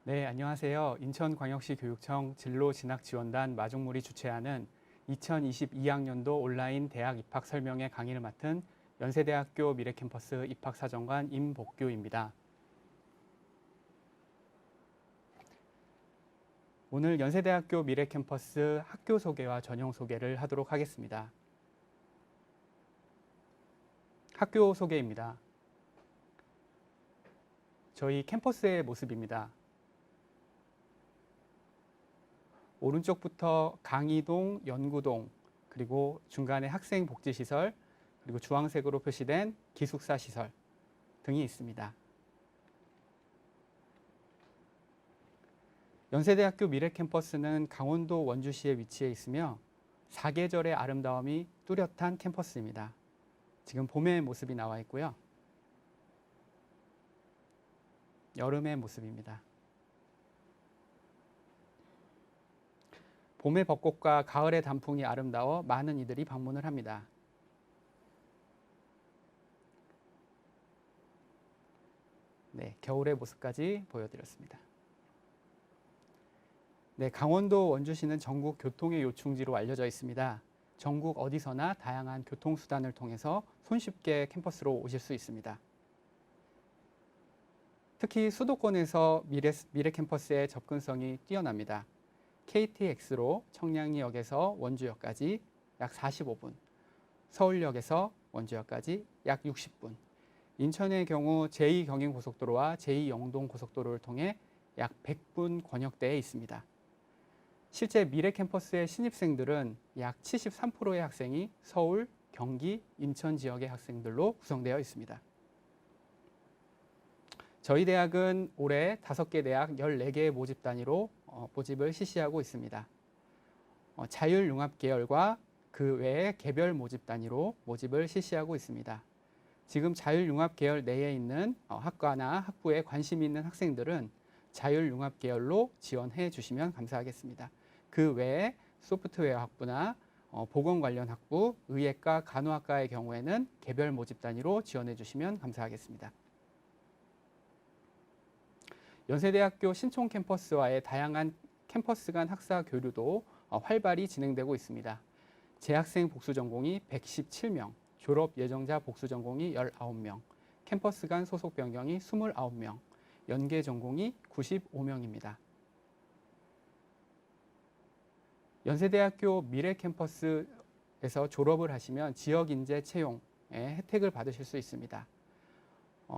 네, 안녕하세요. 인천광역시 교육청 진로진학지원단 마중물이 주최하는 2022학년도 온라인 대학 입학 설명회 강의를 맡은 연세대학교 미래캠퍼스 입학사정관 임복규입니다. 오늘 연세대학교 미래캠퍼스 학교 소개와 전형 소개를 하도록 하겠습니다. 학교 소개입니다. 저희 캠퍼스의 모습입니다. 오른쪽부터 강의동, 연구동, 그리고 중간에 학생복지시설, 그리고 주황색으로 표시된 기숙사 시설 등이 있습니다. 연세대학교 미래캠퍼스는 강원도 원주시에 위치해 있으며 사계절의 아름다움이 뚜렷한 캠퍼스입니다. 지금 봄의 모습이 나와 있고요. 여름의 모습입니다. 봄의 벚꽃과 가을의 단풍이 아름다워 많은 이들이 방문을 합니다. 네, 겨울의 모습까지 보여드렸습니다. 네, 강원도 원주시는 전국 교통의 요충지로 알려져 있습니다. 전국 어디서나 다양한 교통수단을 통해서 손쉽게 캠퍼스로 오실 수 있습니다. 특히 수도권에서 미래 캠퍼스의 접근성이 뛰어납니다. KTX로 청량리역에서 원주역까지 약 45분, 서울역에서 원주역까지 약 60분, 인천의 경우 제2경인고속도로와 제2영동고속도로를 통해 약 100분 권역대에 있습니다. 실제 미래 캠퍼스의 신입생들은 약 73%의 학생이 서울, 경기, 인천 지역의 학생들로 구성되어 있습니다. 저희 대학은 올해 5개 대학 14개의 모집 단위로 모집을 실시하고 있습니다. 자율융합계열과 그 외에 개별 모집 단위로 모집을 실시하고 있습니다. 지금 자율융합계열 내에 있는 학과나 학부에 관심 있는 학생들은 자율융합계열로 지원해 주시면 감사하겠습니다. 그 외에 소프트웨어 학부나 보건 관련 학부, 의예과, 간호학과의 경우에는 개별 모집 단위로 지원해 주시면 감사하겠습니다. 연세대학교 신촌 캠퍼스와의 다양한 캠퍼스 간 학사 교류도 활발히 진행되고 있습니다. 재학생 복수 전공이 117명, 졸업 예정자 복수 전공이 19명, 캠퍼스 간 소속 변경이 29명, 연계 전공이 95명입니다. 연세대학교 미래 캠퍼스에서 졸업을 하시면 지역 인재 채용의 혜택을 받으실 수 있습니다.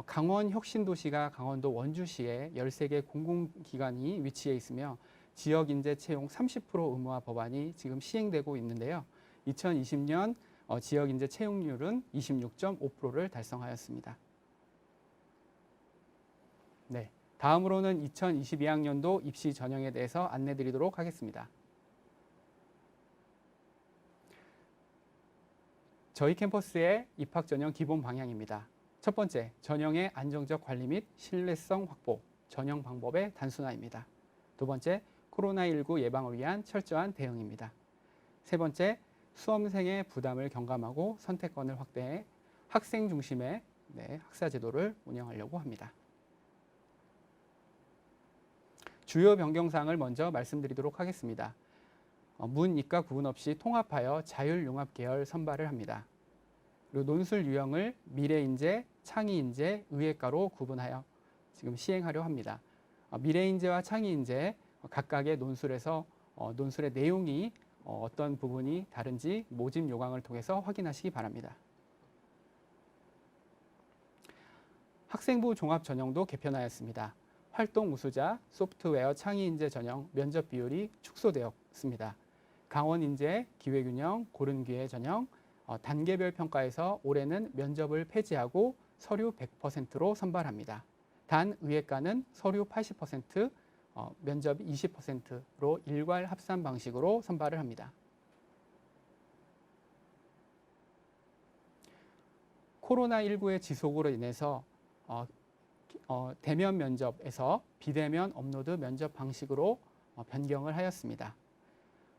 강원 혁신도시가 강원도 원주시에 13개 공공기관이 위치해 있으며 지역 인재 채용 30% 의무화 법안이 지금 시행되고 있는데요. 2020년 지역 인재 채용률은 26.5%를 달성하였습니다. 네, 다음으로는 2022학년도 입시 전형에 대해서 안내드리도록 하겠습니다. 저희 캠퍼스의 입학 전형 기본 방향입니다. 첫 번째, 전형의 안정적 관리 및 신뢰성 확보, 전형 방법의 단순화입니다. 두 번째, 코로나19 예방을 위한 철저한 대응입니다. 세 번째, 수험생의 부담을 경감하고 선택권을 확대해 학생 중심의 학사 제도를 운영하려고 합니다. 주요 변경사항을 먼저 말씀드리도록 하겠습니다. 문, 이과 구분 없이 통합하여 자율융합 계열 선발을 합니다. 그리고 논술 유형을 미래인재, 창의인재, 의예과로 구분하여 지금 시행하려 합니다. 미래인재와 창의인재 각각의 논술에서 논술의 내용이 어떤 부분이 다른지 모집 요강을 통해서 확인하시기 바랍니다. 학생부 종합 전형도 개편하였습니다. 활동 우수자, 소프트웨어 창의인재 전형 면접 비율이 축소되었습니다. 강원인재, 기회균형, 고른기회 전형, 단계별 평가에서 올해는 면접을 폐지하고 서류 100%로 선발합니다. 단 의예과는 서류 80%, 면접 20%로 일괄 합산 방식으로 선발을 합니다. 코로나19의 지속으로 인해서 대면 면접에서 비대면 업로드 면접 방식으로 변경을 하였습니다.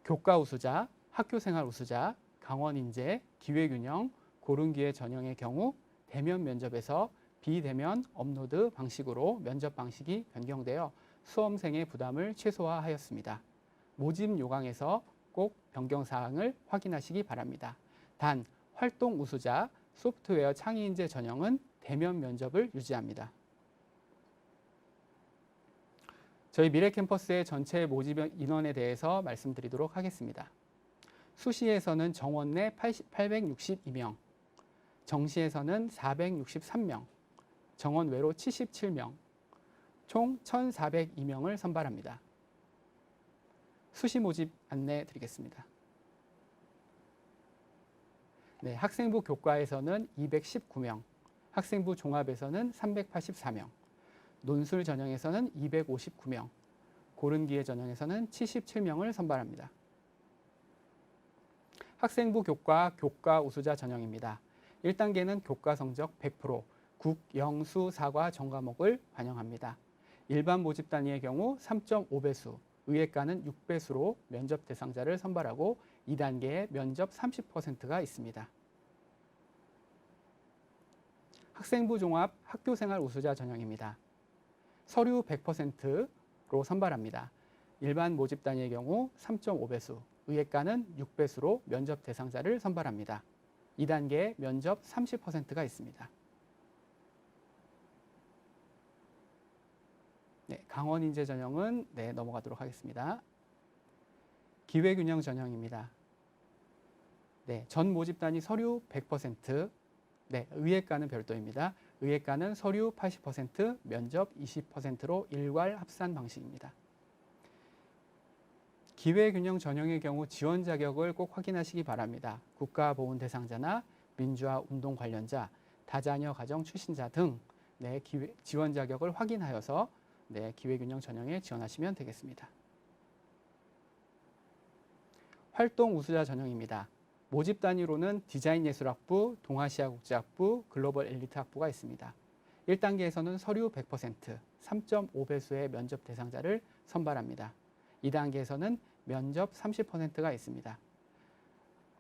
교과 우수자, 학교생활 우수자, 강원인재, 기회균형, 고른기회 전형의 경우 대면 면접에서 비대면 업로드 방식으로 면접 방식이 변경되어 수험생의 부담을 최소화하였습니다. 모집 요강에서 꼭 변경사항을 확인하시기 바랍니다. 단, 활동 우수자, 소프트웨어 창의 인재 전형은 대면 면접을 유지합니다. 저희 미래캠퍼스의 전체 모집 인원에 대해서 말씀드리도록 하겠습니다. 수시에서는 정원 내 862명, 정시에서는 463명, 정원 외로 77명, 총 1,402명을 선발합니다. 수시 모집 안내 드리겠습니다. 네, 학생부 교과에서는 219명, 학생부 종합에서는 384명, 논술 전형에서는 259명, 고른기회 전형에서는 77명을 선발합니다. 학생부 교과 우수자 전형입니다. 1단계는 교과 성적 100%, 국, 영, 수, 사과 전과목을 반영합니다. 일반 모집 단위의 경우 3.5배수, 의예과는 6배수로 면접 대상자를 선발하고 2단계에 면접 30%가 있습니다. 학생부 종합 학교생활 우수자 전형입니다. 서류 100%로 선발합니다. 일반 모집 단위의 경우 3.5배수, 의예과는 6배수로 면접 대상자를 선발합니다. 2단계에 면접 30%가 있습니다. 네, 강원 인재 전형은 넘어가도록 하겠습니다. 기회균형 전형입니다. 네, 전 모집 단위 서류 100%, 의예과는 별도입니다. 의예과는 서류 80%, 면접 20%로 일괄 합산 방식입니다. 기회균형 전형의 경우 지원 자격을 꼭 확인하시기 바랍니다. 국가보훈 대상자나 민주화 운동 관련자, 다자녀 가정 출신자 등 지원 자격을 확인하여서 기회균형 전형에 지원하시면 되겠습니다. 활동 우수자 전형입니다. 모집 단위로는 디자인예술학부, 동아시아국제학부, 글로벌 엘리트 학부가 있습니다. 1단계에서는 서류 100%, 3.5배수의 면접 대상자를 선발합니다. 2단계에서는 면접 30%가 있습니다.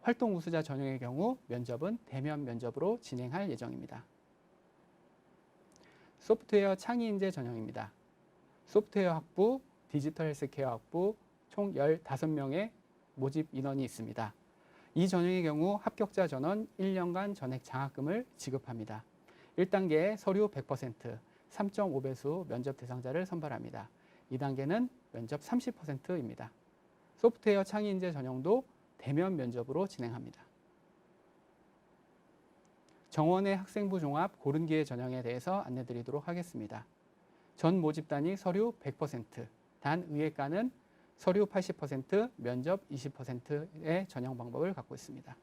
활동 우수자 전형의 경우 면접은 대면 면접으로 진행할 예정입니다. 소프트웨어 창의 인재 전형입니다. 소프트웨어 학부, 디지털 헬스케어 학부 총 15명의 모집 인원이 있습니다. 이 전형의 경우 합격자 전원 1년간 전액 장학금을 지급합니다. 1단계에 서류 100%, 3.5배수 면접 대상자를 선발합니다. 2단계는 면접 30%입니다. 소프트웨어 창의 인재 전형도 대면 면접으로 진행합니다. 정원의 학생부 종합 고른기회 전형에 대해서 안내드리도록 하겠습니다. 전 모집 단위 서류 100%, 단 의예과는 서류 80%, 면접 20%의 전형 방법을 갖고 있습니다.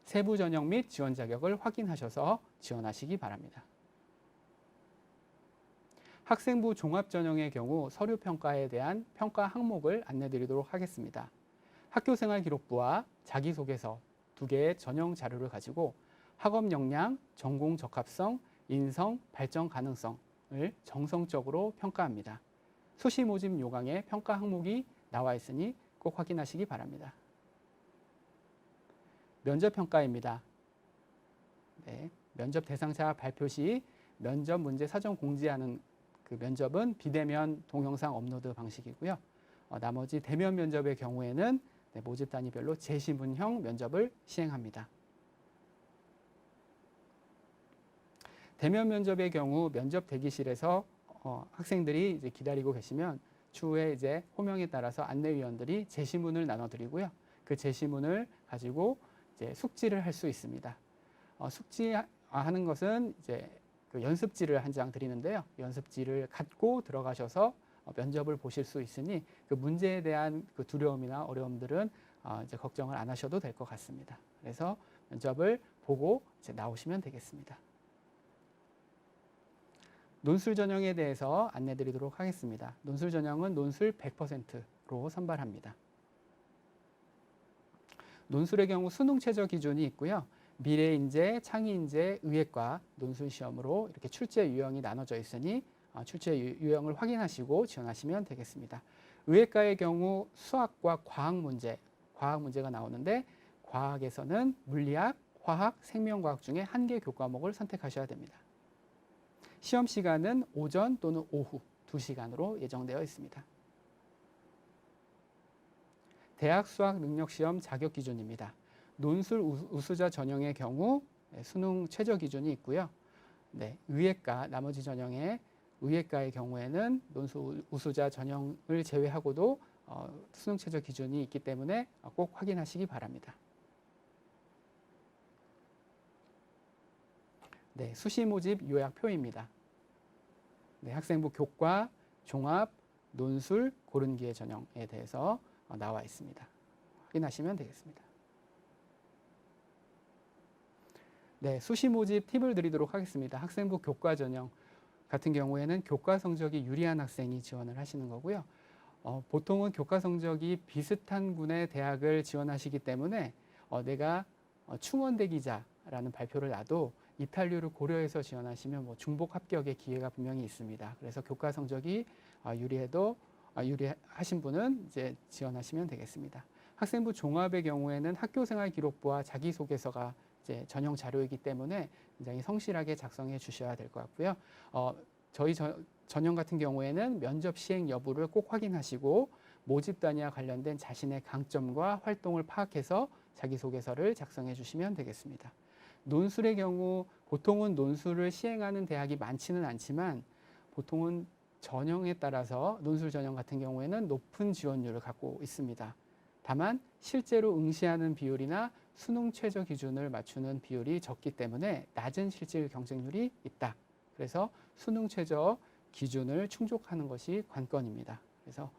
세부 전형 및 지원 자격을 확인하셔서 지원하시기 바랍니다. 학생부 종합 전형의 경우 서류 평가에 대한 평가 항목을 안내드리도록 하겠습니다. 학교생활 기록부와 자기소개서 2개의 전형 자료를 가지고 학업 역량, 전공 적합성, 인성, 발전 가능성을 정성적으로 평가합니다. 수시 모집 요강에 평가 항목이 나와 있으니 꼭 확인하시기 바랍니다. 면접 평가입니다. 면접 대상자 발표 시 면접 문제 사전 공지하는 그 면접은 비대면 동영상 업로드 방식이고요. 나머지 대면 면접의 경우에는 모집 단위별로 제시문형 면접을 시행합니다. 대면 면접의 경우 면접 대기실에서 학생들이 이제 기다리고 계시면 추후에 이제 호명에 따라서 안내위원들이 제시문을 나눠드리고요. 그 제시문을 가지고 이제 숙지를 할 수 있습니다. 숙지하는 것은 이제 그 연습지를 한 장 드리는데요. 연습지를 갖고 들어가셔서 면접을 보실 수 있으니 그 문제에 대한 그 두려움이나 어려움들은 이제 걱정을 안 하셔도 될 것 같습니다. 그래서 면접을 보고 이제 나오시면 되겠습니다. 논술 전형에 대해서 안내드리도록 하겠습니다. 논술 전형은 논술 100%로 선발합니다. 논술의 경우 수능 최저 기준이 있고요. 미래인재, 창의인재, 의예과 논술 시험으로 이렇게 출제 유형이 나눠져 있으니 출제 유형을 확인하시고 지원하시면 되겠습니다. 의예과의 경우 수학과 과학 문제가 나오는데 과학에서는 물리학, 화학, 생명과학 중에 한 개 교과목을 선택하셔야 됩니다. 시험 시간은 오전 또는 오후 2시간으로 예정되어 있습니다. 대학 수학 능력 시험 자격 기준입니다. 논술 우수자 전형의 경우 수능 최저 기준이 있고요. 의예과 나머지 전형의 의예과의 경우에는 논술 우수자 전형을 제외하고도 수능 최저 기준이 있기 때문에 꼭 확인하시기 바랍니다. 수시 모집 요약표입니다. 학생부 교과, 종합, 논술, 고른기회 전형에 대해서 나와 있습니다. 확인하시면 되겠습니다. 수시 모집 팁을 드리도록 하겠습니다. 학생부 교과 전형 같은 경우에는 교과 성적이 유리한 학생이 지원을 하시는 거고요. 보통은 교과 성적이 비슷한 군의 대학을 지원하시기 때문에 내가 충원대기자라는 발표를 놔도 이탈률을 고려해서 지원하시면 중복 합격의 기회가 분명히 있습니다. 그래서 교과 성적이 유리하신 분은 이제 지원하시면 되겠습니다. 학생부 종합의 경우에는 학교생활 기록부와 자기소개서가 이제 전형 자료이기 때문에 굉장히 성실하게 작성해 주셔야 될 것 같고요. 저희 전형 같은 경우에는 면접 시행 여부를 꼭 확인하시고 모집 단위와 관련된 자신의 강점과 활동을 파악해서 자기소개서를 작성해 주시면 되겠습니다. 논술의 경우 보통은 논술을 시행하는 대학이 많지는 않지만 보통은 전형에 따라서 논술 전형 같은 경우에는 높은 지원율을 갖고 있습니다. 다만 실제로 응시하는 비율이나 수능 최저 기준을 맞추는 비율이 적기 때문에 낮은 실질 경쟁률이 있다. 그래서 수능 최저 기준을 충족하는 것이 관건입니다. 그래서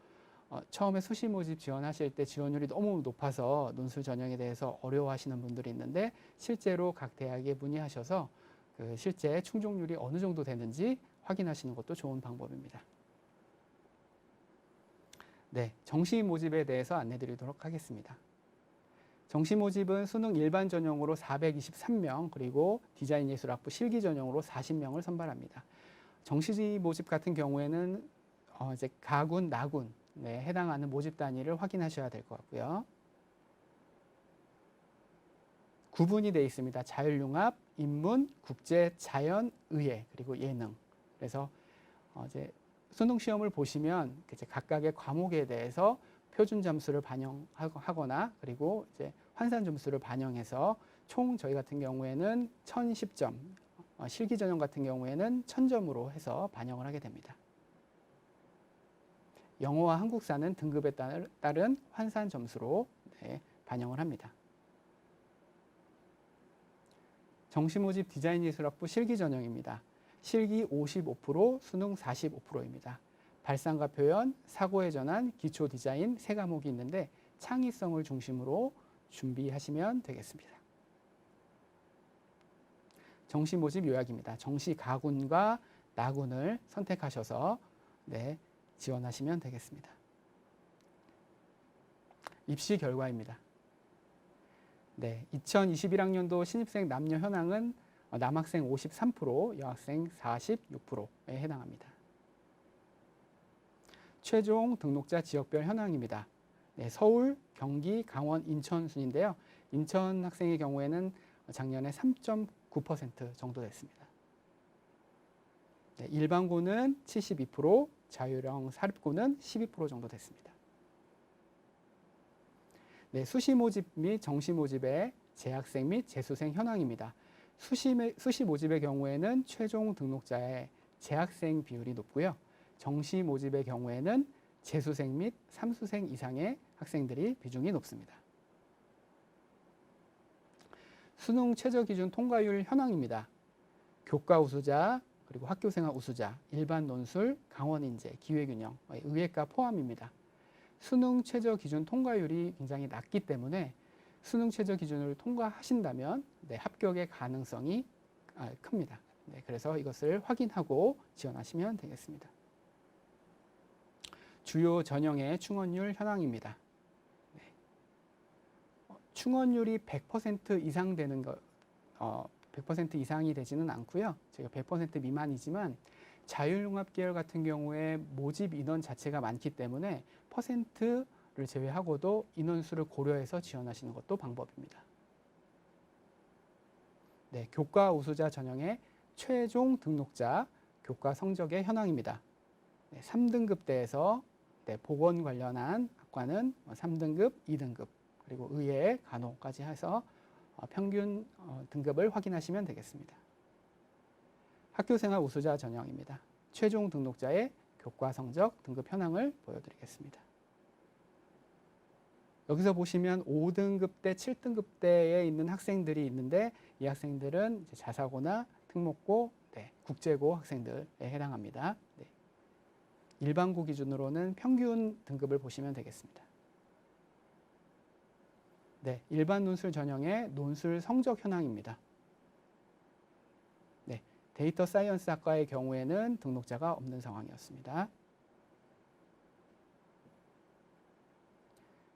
처음에 수시 모집 지원하실 때 지원율이 너무 높아서 논술 전형에 대해서 어려워하시는 분들이 있는데 실제로 각 대학에 문의하셔서 그 실제 충족률이 어느 정도 되는지 확인하시는 것도 좋은 방법입니다. 정시 모집에 대해서 안내드리도록 하겠습니다. 정시 모집은 수능 일반 전형으로 423명 그리고 디자인 예술학부 실기 전형으로 40명을 선발합니다. 정시 모집 같은 경우에는 이제 가군, 나군 해당하는 모집 단위를 확인하셔야 될 것 같고요. 구분이 되어 있습니다. 자율융합, 인문, 국제, 자연, 의예 그리고 예능. 그래서 이제 수능 시험을 보시면 이제 각각의 과목에 대해서 표준 점수를 반영하거나 그리고 이제 환산 점수를 반영해서 총 저희 같은 경우에는 1010점, 실기 전형 같은 경우에는 1000점으로 해서 반영을 하게 됩니다. 영어와 한국사는 등급에 따른 환산 점수로 반영을 합니다. 정시 모집 디자인 예술학부 실기 전형입니다. 실기 55%, 수능 45%입니다. 발상과 표현, 사고의 전환, 기초 디자인 세 과목이 있는데 창의성을 중심으로 준비하시면 되겠습니다. 정시 모집 요약입니다. 정시 가군과 나군을 선택하셔서 지원하시면 되겠습니다. 입시 결과입니다. 2021학년도 신입생 남녀 현황은 남학생 53%, 여학생 46%에 해당합니다. 최종 등록자 지역별 현황입니다. 서울, 경기, 강원, 인천 순인데요. 인천 학생의 경우에는 작년에 3.9% 정도 됐습니다. 일반고는 72%, 자율형 사립고는 12% 정도 됐습니다. 수시 모집 및 정시 모집의 재학생 및 재수생 현황입니다. 수시 모집의 경우에는 최종 등록자의 재학생 비율이 높고요. 정시 모집의 경우에는 재수생 및 삼수생 이상의 학생들이 비중이 높습니다. 수능 최저 기준 통과율 현황입니다. 교과 우수자, 그리고 학교생활 우수자, 일반 논술, 강원 인재, 기회균형, 의예과 포함입니다. 수능 최저 기준 통과율이 굉장히 낮기 때문에 수능 최저 기준을 통과하신다면 합격의 가능성이 큽니다. 그래서 이것을 확인하고 지원하시면 되겠습니다. 주요 전형의 충원율 현황입니다. 충원율이 100% 이상 되는 것, 100% 이상이 되지는 않고요. 제가 100% 미만이지만 자율융합 계열 같은 경우에 모집 인원 자체가 많기 때문에 퍼센트를 제외하고도 인원수를 고려해서 지원하시는 것도 방법입니다. 네, 교과 우수자 전형의 최종 등록자 교과 성적의 현황입니다. 네, 3등급대에서 네, 보건 관련한 학과는 3등급, 2등급, 그리고 의예, 간호까지 해서 평균 등급을 확인하시면 되겠습니다. 학교생활 우수자 전형입니다. 최종 등록자의 교과 성적 등급 현황을 보여드리겠습니다. 여기서 보시면 5등급대, 7등급대에 있는 학생들이 있는데 이 학생들은 자사고나 특목고, 네, 국제고 학생들에 해당합니다. 네. 일반고 기준으로는 평균 등급을 보시면 되겠습니다. 네, 일반 논술 전형의 논술 성적 현황입니다. 네, 데이터 사이언스 학과의 경우에는 등록자가 없는 상황이었습니다.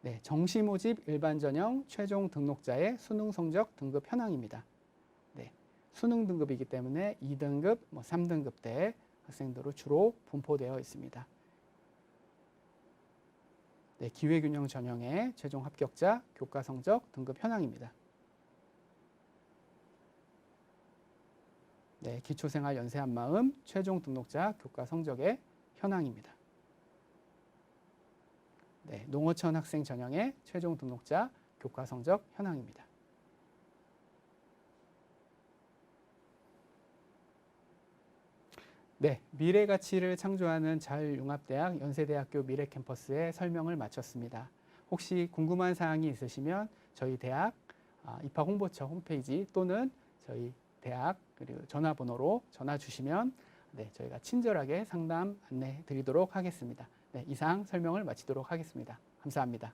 네, 정시 모집 일반 전형 최종 등록자의 수능 성적 등급 현황입니다. 네, 수능 등급이기 때문에 2등급, 3등급대 학생들로 주로 분포되어 있습니다. 네, 기회균형 전형의 최종 합격자 교과 성적 등급 현황입니다. 네, 기초생활 연세 한마음 최종 등록자 교과 성적의 현황입니다. 네, 농어촌 학생 전형의 최종 등록자 교과 성적 현황입니다. 네, 미래 가치를 창조하는 자율융합대학 연세대학교 미래캠퍼스의 설명을 마쳤습니다. 혹시 궁금한 사항이 있으시면 저희 대학 입학홍보처 홈페이지 또는 저희 대학 그리고 전화번호로 전화 주시면 네, 저희가 친절하게 상담 안내해 드리도록 하겠습니다. 네, 이상 설명을 마치도록 하겠습니다. 감사합니다.